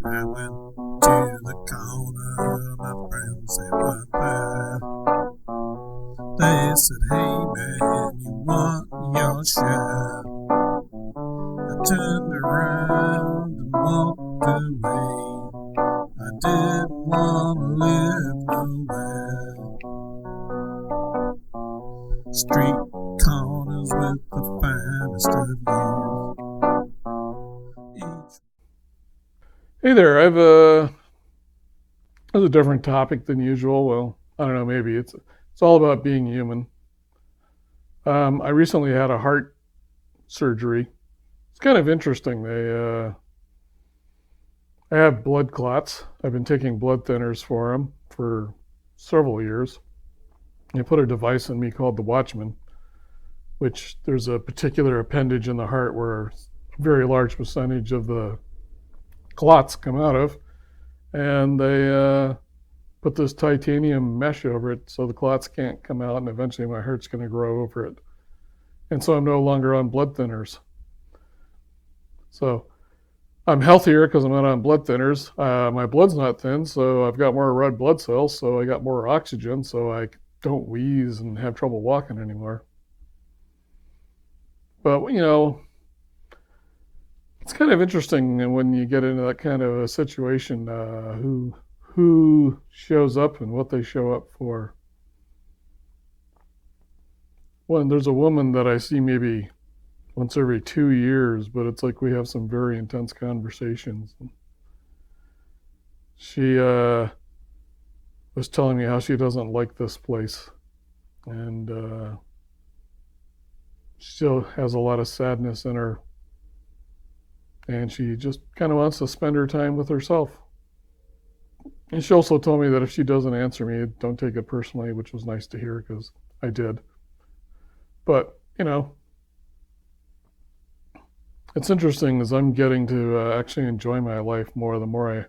I went to the corner, my friends, they weren't there. They said, hey man, you want your share? I turned around and walked away. I didn't want to live nowhere. Street corners with the finest of views. Hey there, there's a different topic than usual. Well, I don't know, maybe it's all about being human. I recently had a heart surgery. It's kind of interesting. I have blood clots. I've been taking blood thinners for them for several years. They put a device in me called the Watchman, which there's a particular appendage in the heart where a very large percentage of the clots come out of, and they put this titanium mesh over it so the clots can't come out, and eventually my heart's going to grow over it. And so I'm no longer on blood thinners. So I'm healthier because I'm not on blood thinners. My blood's not thin, so I've got more red blood cells, so I got more oxygen, so I don't wheeze and have trouble walking anymore. But, it's kind of interesting when you get into that kind of a situation, who shows up and what they show up for. Well, there's a woman that I see maybe once every 2 years, but it's like we have some very intense conversations. She was telling me how she doesn't like this place, and she still has a lot of sadness in her, and she just kind of wants to spend her time with herself. And she also told me that if she doesn't answer me, don't take it personally, which was nice to hear because I did. But, it's interesting as I'm getting to actually enjoy my life more the more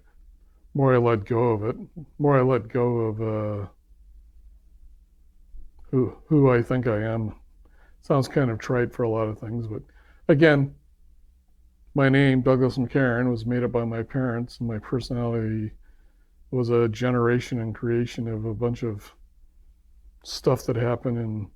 I let go of it, more I let go of who I think I am. Sounds kind of trite for a lot of things, but again, my name, Douglas McCarron, was made up by my parents, and my personality was a generation and creation of a bunch of stuff that happened and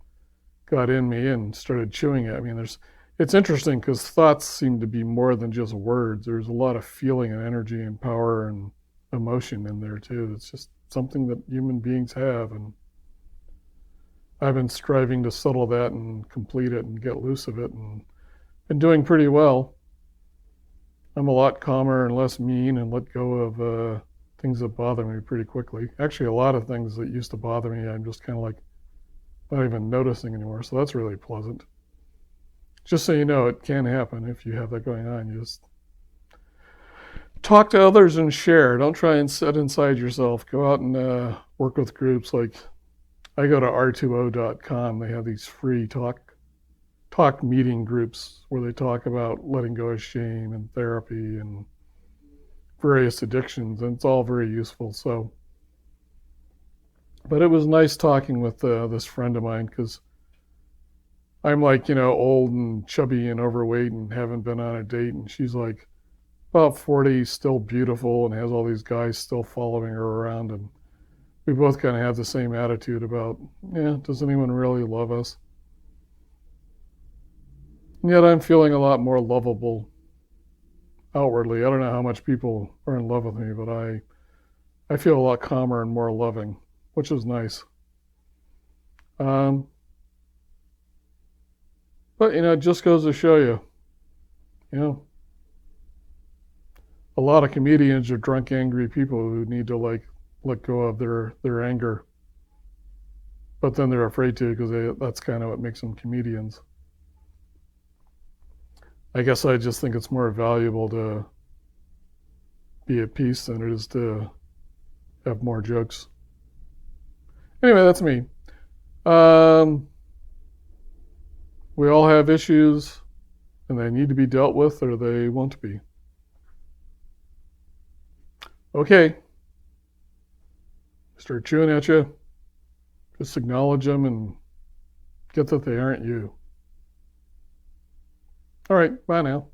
got in me and started chewing at me. And it's interesting because thoughts seem to be more than just words. There's a lot of feeling and energy and power and emotion in there too. It's just something that human beings have, and I've been striving to settle that and complete it and get loose of it, and been doing pretty well. I'm a lot calmer and less mean and let go of things that bother me pretty quickly. Actually, a lot of things that used to bother me, I'm just kind of like not even noticing anymore. So that's really pleasant. Just so you know, it can happen if you have that going on. You just talk to others and share. Don't try and sit inside yourself. Go out and work with groups. Like I go to r2o.com. They have these free talk meeting groups where they talk about letting go of shame and therapy and various addictions, and it's all very useful. So, but it was nice talking with this friend of mine because I'm like, old and chubby and overweight and haven't been on a date, and she's like about 40, still beautiful, and has all these guys still following her around, and we both kind of have the same attitude about, does anyone really love us? And yet I'm feeling a lot more lovable outwardly. I don't know how much people are in love with me, but I feel a lot calmer and more loving, which is nice. But it just goes to show you, a lot of comedians are drunk, angry people who need to let go of their anger, but then they're afraid to because that's kind of what makes them comedians. I guess I just think it's more valuable to be at peace than it is to have more jokes. Anyway, that's me. We all have issues, and they need to be dealt with, or they won't be. Okay. Start chewing at you. Just acknowledge them and get that they aren't you. All right, bye now.